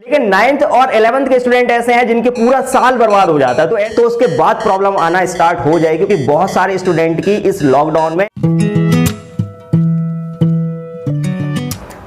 लेकिन 9th और 11th के स्टूडेंट ऐसे हैं जिनके पूरा साल बर्बाद हो जाता है, तो उसके बाद प्रॉब्लम आना स्टार्ट हो जाएगी क्योंकि बहुत सारे स्टूडेंट की इस लॉकडाउन में।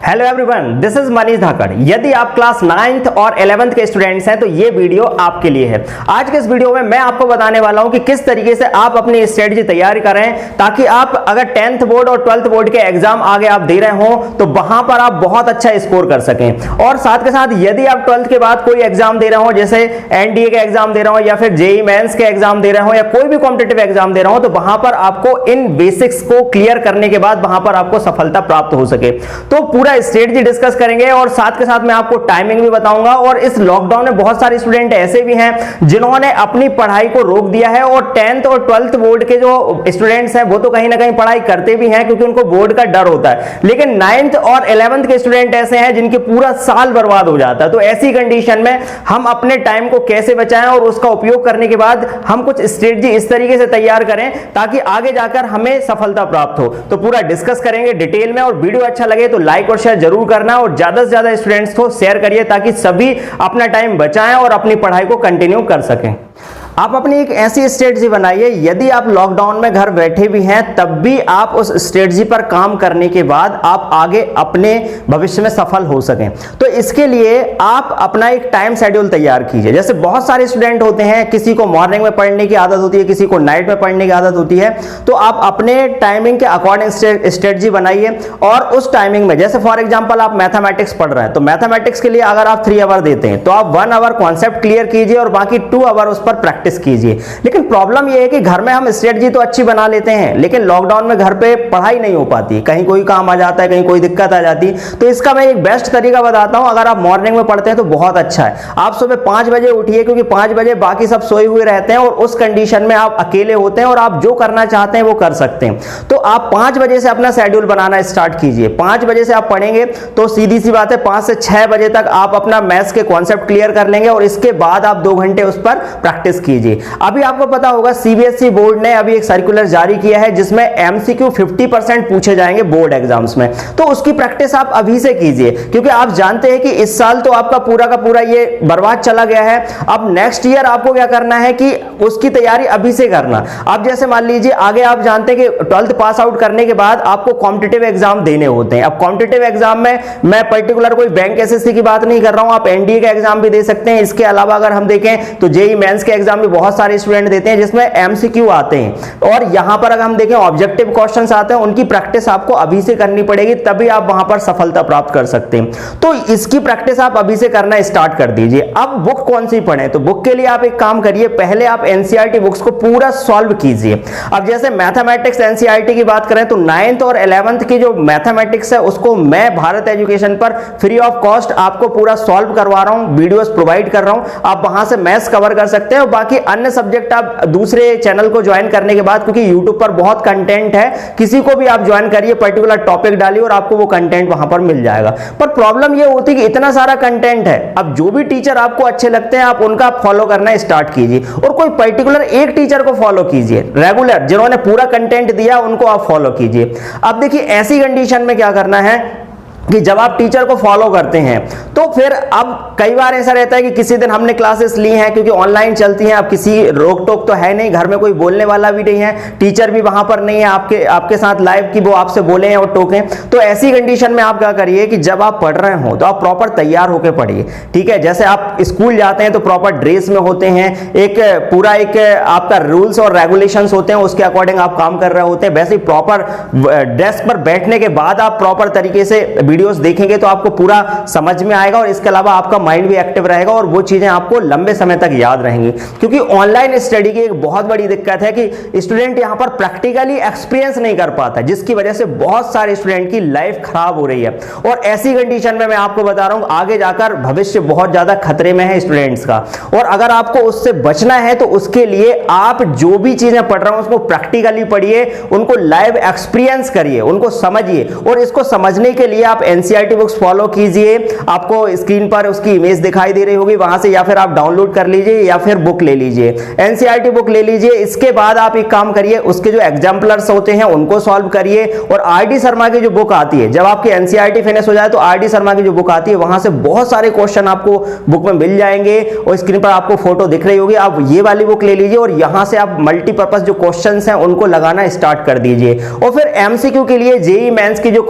Hello everyone, this is Manish Dhakad. यदि आप क्लास 9th और 11th के स्टूडेंट्स हैं तो ये वीडियो आपके लिए है। आज के इस वीडियो में मैं आपको बताने वाला हूं कि किस तरीके से आप अपनी स्ट्रेटजी तैयार करें ताकि आप अगर 10th बोर्ड और 12th बोर्ड के एग्जाम आगे आप दे रहे हो तो वहां पर आप बहुत अच्छा स्कोर कर सकें। और साथ के साथ यदि आप 12th के बाद कोई एग्जाम दे रहे हो, जैसे एनडीए के एग्जाम दे रहे हो या फिर जेईई मेंस के एग्जाम दे रहे हो या कोई भी कॉम्पिटिटिव एग्जाम दे रहे हो, तो वहां पर आपको इन बेसिक्स को क्लियर करने के बाद वहां पर आपको सफलता प्राप्त हो सके। तो पूरा स्ट्रेटजी डिस्कस करेंगे और साथ के साथ मैं आपको टाइमिंग भी बताऊंगा। और इस लॉकडाउन में बहुत सारे स्टूडेंट ऐसे भी हैं जिन्होंने अपनी पढ़ाई को रोक दिया है और 10th और 12th बोर्ड के जो स्टूडेंट्स हैं वो तो कहीं ना कहीं पढ़ाई करते भी हैं क्योंकि उनको बोर्ड का डर होता है, लेकिन 9th और 11th के स्टूडेंट ऐसे हैं जिनके पूरा साल बर्बाद हो जाता है। तो ऐसी कंडीशन में हम अपने टाइम को कैसे बचाएं और उसका उपयोग करने के बाद हम कुछ स्ट्रेटजी इस तरीके से तैयार करें ताकि आगे जाकर हमें सफलता प्राप्त हो। तो पूरा डिस्कस करेंगे डिटेल में, और वीडियो अच्छा लगे तो लाइक और शेयर जरूर करना और ज्यादा से ज्यादा स्टूडेंट्स को शेयर करिए ताकि सभी अपना टाइम बचाएं और अपनी पढ़ाई को कंटिन्यू कर सकें। आप अपनी एक ऐसी स्ट्रेटजी बनाइए, यदि आप लॉकडाउन में घर बैठे भी हैं तब भी आप उस स्ट्रेटजी पर काम करने के बाद आप आगे अपने भविष्य में सफल हो सकें। तो इसके लिए आप अपना एक टाइम शेड्यूल तैयार कीजिए। जैसे बहुत सारे स्टूडेंट होते हैं, किसी को मॉर्निंग में पढ़ने की आदत होती है, किसी को नाइट में पढ़ने की आदत होती है, तो आप अपने टाइमिंग के अकॉर्डिंग स्ट्रेटजी बनाइए। और उस टाइमिंग में जैसे फॉर एग्जाम्पल आप मैथमेटिक्स पढ़ रहे हैं तो मैथमेटिक्स के लिए अगर आप 3 आवर देते हैं तो आप 1 आवर कॉन्सेप्ट क्लियर कीजिए और बाकी 2 आवर उस पर प्रैक्टिस कीजिए। लेकिन प्रॉब्लम यह है कि घर में हम स्ट्रेटजी तो अच्छी बना लेते हैं लेकिन लॉकडाउन में घर पे पढ़ाई नहीं हो पाती, कहीं कोई काम आ जाता है, कहीं कोई दिक्कत आ जाती। तो इसका मैं एक बेस्ट तरीका बताता हूं। अगर आप मॉर्निंग में पढ़ते हैं तो बहुत अच्छा है, आप सुबह 5 बजे उठिए क्योंकि 5 बजे बाकी सब सोए हुए रहते हैं और उस कंडीशन में आप अकेले होते हैं और आप जो करना चाहते हैं वो कर सकते हैं। तो आप 5 बजे से अपना शेड्यूल बनाना स्टार्ट कीजिए। 5 बजे से आप पढ़ेंगे तो सीधी सी बात है 5 से 6 बजे तक आप अपना मैथ्स के कॉन्सेप्ट क्लियर कर लेंगे और इसके बाद आप 2 घंटे उस पर प्रैक्टिस कीजिए। अभी आपको पता होगा सीबीएसई बोर्ड ने अभी एक सर्कुलर जारी किया है जिसमें एमसीक्यू 50% पूछे जाएंगे बोर्ड एग्जाम्स में, तो उसकी प्रैक्टिस आप अभी से कीजिए क्योंकि आप जानते हैं कि इस साल तो आपका पूरा का पूरा ये बर्बाद चला गया है। अब नेक्स्ट ईयर आपको क्या करना है कि उसकी तैयारी अभी से करना। अब जैसे मान लीजिए आगे आप जानते हैं कि 12th पास आउट करने के बाद आपको कॉम्पिटिटिव एग्जाम देने होते हैं। अब कॉम्पिटिटिव एग्जाम में मैं पर्टिकुलर कोई बैंक एसएससी की बात नहीं कर रहा हूं, आप एनडीए का एग्जाम भी दे सकते हैं। इसके अलावा अगर हम देखें तो जेईई मेंस के एग्जाम भी बहुत सारे स्टूडेंट देते हैं जिसमें एमसीक्यू आते हैं और यहां पर अगर हम देखें ऑब्जेक्टिव क्वेश्चंस आते हैं, उनकी प्रैक्टिस आपको अभी से करनी पड़ेगी तभी आप वहां पर सफलता प्राप्त कर सकते हैं। तो इसकी प्रैक्टिस आप अभी से करना स्टार्ट कर दीजिए। अब बुक कौन सी पढ़ें, तो बुक के लिए आप एक काम करिए, पहले आप एनसीईआरटी बुक्स को पूरा सॉल्व कीजिए। अब जैसे मैथमेटिक्स एनसीईआरटी की बात करें तो 9th और 11th की जो मैथमेटिक्स है उसको मैं भारत एजुकेशन पर फ्री ऑफ कॉस्ट आपको पूरा सॉल्व करवा रहा हूं, वीडियोस प्रोवाइड कर रहा हूं। आप वहां से मैथ्स कवर कर सकते हैं और बाकी अन्य सब्जेक्ट आप दूसरे चैनल को ज्वाइन करने के बाद, क्योंकि YouTube पर बहुत कंटेंट है, किसी को भी आप ज्वाइन करिए, पर्टिकुलर टॉपिक डालिए और आपको वो कंटेंट वहां पर मिल जाएगा। पर प्रॉब्लम ये होती है कि इतना सारा कंटेंट है, अब जो भी टीचर आपको अच्छे लगते हैं आप उनका फॉलो करना स्टार्ट कीजिए और कोई पर्टिकुलर एक टीचर को फॉलो कीजिए, रेगुलर जिन्होंने पूरा कंटेंट दिया उनको आप फॉलो कीजिए। अब देखिए ऐसी कंडीशन में क्या करना है कि जब आप टीचर को फॉलो करते हैं तो फिर अब कई बार ऐसा रहता है कि किसी दिन हमने क्लासेस ली हैं क्योंकि ऑनलाइन चलती हैं, अब किसी रोक टोक तो है नहीं, घर में कोई बोलने वाला भी नहीं है, टीचर भी वहां पर नहीं है आपके साथ लाइव कि वो आपसे बोले और टोकें। तो ऐसी कंडीशन में आप क्या करिए कि जब आप पढ़ रहे हो तो आप प्रॉपर तैयार होकर पढ़िए, ठीक है। जैसे आप स्कूल जाते हैं तो प्रॉपर ड्रेस में होते हैं, एक पूरा एक आपका रूल्स और रेगुलेशंस होते हैं, उसके अकॉर्डिंग आप काम कर रहे होते हैं। वैसे ही प्रॉपर डेस्क पर बैठने के बाद आप प्रॉपर तरीके से वीडियोस देखेंगे तो आपको पूरा समझ में आएगा और इसके अलावा आपका माइंड भी एक्टिव रहेगा और वो चीजें आपको लंबे समय तक याद रहेंगी। क्योंकि ऑनलाइन स्टडी की एक बहुत बड़ी दिक्कत है कि स्टूडेंट यहां पर प्रैक्टिकली एक्सपीरियंस नहीं कर पाता, जिसकी वजह से बहुत सारे स्टूडेंट की लाइफ खराब हो रही है। और ऐसी कंडीशन में मैं आपको बता रहा हूं आगे जाकर भविष्य बहुत ज्यादा खतरे में है स्टूडेंट्स का, और अगर आपको उससे बचना है तो उसके लिए आप जो भी चीजें पढ़ रहे हो उसको प्रैक्टिकली पढ़िए, उनको लाइव एक्सपीरियंस करिए, उनको समझिए और इसको समझने के लिए आप एनसीईआरटी बुक्स फॉलो कीजिए, आपको स्क्रीन पर उसकी इमेज दिखाई दे रही होगी वहां से, या फिर आप डाउनलोड कर लीजिए या फिर बुक ले लीजिए, एनसीईआरटी बुक ले लीजिए। इसके बाद आप एक काम करिए, उसके जो एग्जाम्पलर्स होते हैं उनको सॉल्व करिए, और आरडी शर्मा की जो बुक आती है, जब आपकी एनसीईआरटी फिनिश हो जाए तो आरडी शर्मा की जो बुक आती है वहां से बहुत सारे क्वेश्चन आपको बुक में मिल जाएंगे, और स्क्रीन पर आपको फोटो दिख रही होगी। आप ये वाली बुक ले लीजिए और यहां से आप मल्टीपर्पज जो क्वेश्चंस हैं उनको लगाना स्टार्ट कर दीजिए। और फिर एमसीक्यू के लिए जेईई मेंस की जो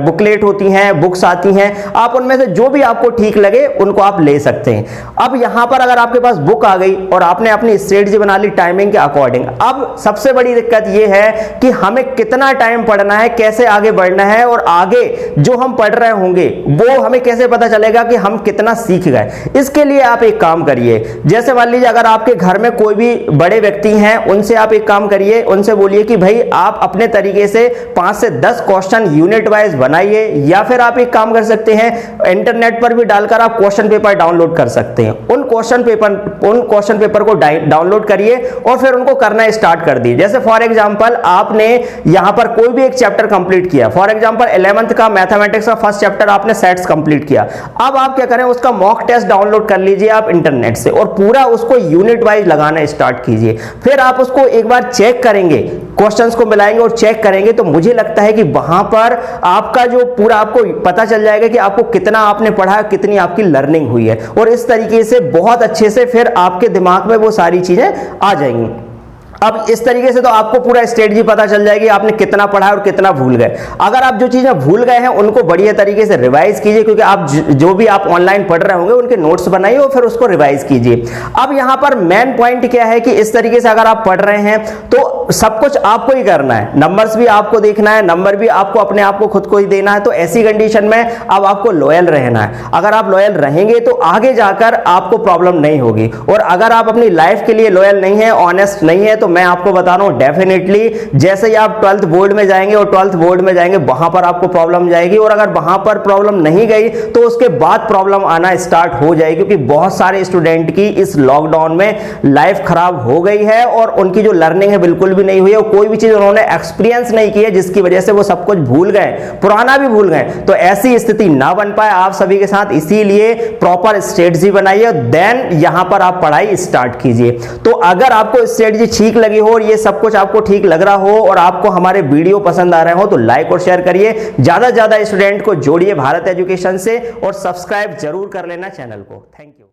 बुकलेट होती हैं, बुक्स आती हैं, आप उनमें से जो भी आपको ठीक लगे उनको आप ले सकते हैं। अब यहां पर अगर आपके पास बुक आ गई और आपने अपनी स्ट्रेटजी बना ली टाइमिंग के अकॉर्डिंग, अब सबसे बड़ी दिक्कत यह है कि हमें कितना टाइम पढ़ना है, कैसे आगे बढ़ना है, और आगे जो हम पढ़ रहे होंगे वो हमें कैसे पता चलेगा कि हम कितना सीख गए। इसके लिए आप एक काम करिए, जैसे मान लीजिए अगर आपके घर में कोई भी बड़े व्यक्ति हैं, उनसे आप एक काम करिए, उनसे बोलिए कि भाई आप अपने तरीके से 5 से 10 क्वेश्चन यूनिट वाइज बनाइए, या फिर आप एक काम कर सकते हैं, इंटरनेट पर भी डालकर आप क्वेश्चन पेपर डाउनलोड कर सकते हैं। उन क्वेश्चन पेपर को डाउनलोड करिए और फिर उनको करना स्टार्ट कर दिए। जैसे फॉर एग्जांपल आपने यहां पर कोई भी एक चैप्टर कंप्लीट किया, फॉर एग्जांपल 11th का मैथमेटिक्स का फर्स्ट चैप्टर आपने सेट्स कंप्लीट किया, अब आप क्या करें, उसका मॉक टेस्ट डाउनलोड कर लीजिए आप इंटरनेट से, और पूरा उसको यूनिट वाइज लगाना स्टार्ट कीजिए। फिर आप उसको एक बार चेक करेंगे, क्वेश्चंस को मिलाएंगे और चेक करेंगे, तो मुझे लगता है कि वहां पर आपका जो पूरा आपको पता चल जाएगा कि आपको कितना आपने पढ़ा, कितनी आपकी लर्निंग हुई है, और इस तरीके से बहुत अच्छे से फिर आपके दिमाग में वो सारी चीजें आ जाएंगी। अब इस तरीके से तो आपको पूरा स्ट्रेटजी पता चल जाएगी आपने कितना पढ़ा है और कितना भूल गए। अगर आप जो चीजें भूल गए हैं उनको बढ़िया तरीके से रिवाइज कीजिए, क्योंकि आप जो भी आप ऑनलाइन पढ़ रहे होंगे उनके नोट्स बनाइए और फिर उसको रिवाइज कीजिए। अब यहां पर मेन पॉइंट क्या है कि इस तरीके से अगर आप पढ़ रहे हैं तो सब कुछ आपको ही करना है, नंबर्स भी आपको देखना है, नंबर भी आपको अपने आप को खुद को ही देना है। तो ऐसी कंडीशन में अब आपको लॉयल रहना है। अगर आप लॉयल रहेंगे तो आगे जाकर आपको प्रॉब्लम नहीं होगी, और अगर आप अपनी लाइफ के लिए लॉयल नहीं है, ऑनेस्ट नहीं है, तो मैं आपको बता रहा हूं डेफिनेटली जैसे ही आप 12th बोर्ड में जाएंगे और 12th बोर्ड में जाएंगे वहां पर आपको प्रॉब्लम जाएगी, और अगर वहां पर प्रॉब्लम नहीं गई तो उसके बाद प्रॉब्लम आना स्टार्ट हो जाएगी, क्योंकि बहुत सारे स्टूडेंट की इस लॉकडाउन में लाइफ खराब हो गई है और उनकी जो लर्निंग है बिल्कुल भी नहीं हुई है, और कोई भी चीज उन्होंने एक्सपीरियंस नहीं की है, जिसकी वजह से वो सब कुछ भूल गए, पुराना भी भूल गए। तो ऐसी स्थिति ना बन पाए आप सभी के साथ, इसीलिए प्रॉपर स्ट्रेटजी बनाइए, देन यहां पर आप पढ़ाई स्टार्ट कीजिए। तो अगर आपको स्ट्रेटजी ठीक लगी हो, ये सब कुछ आपको ठीक लग रहा हो और आपको हमारे वीडियो पसंद आ रहे हो, तो लाइक और शेयर करिए, ज्यादा से ज्यादा स्टूडेंट को जोड़िए भारत एजुकेशन से, और सब्सक्राइब जरूर कर लेना चैनल को। Thank you.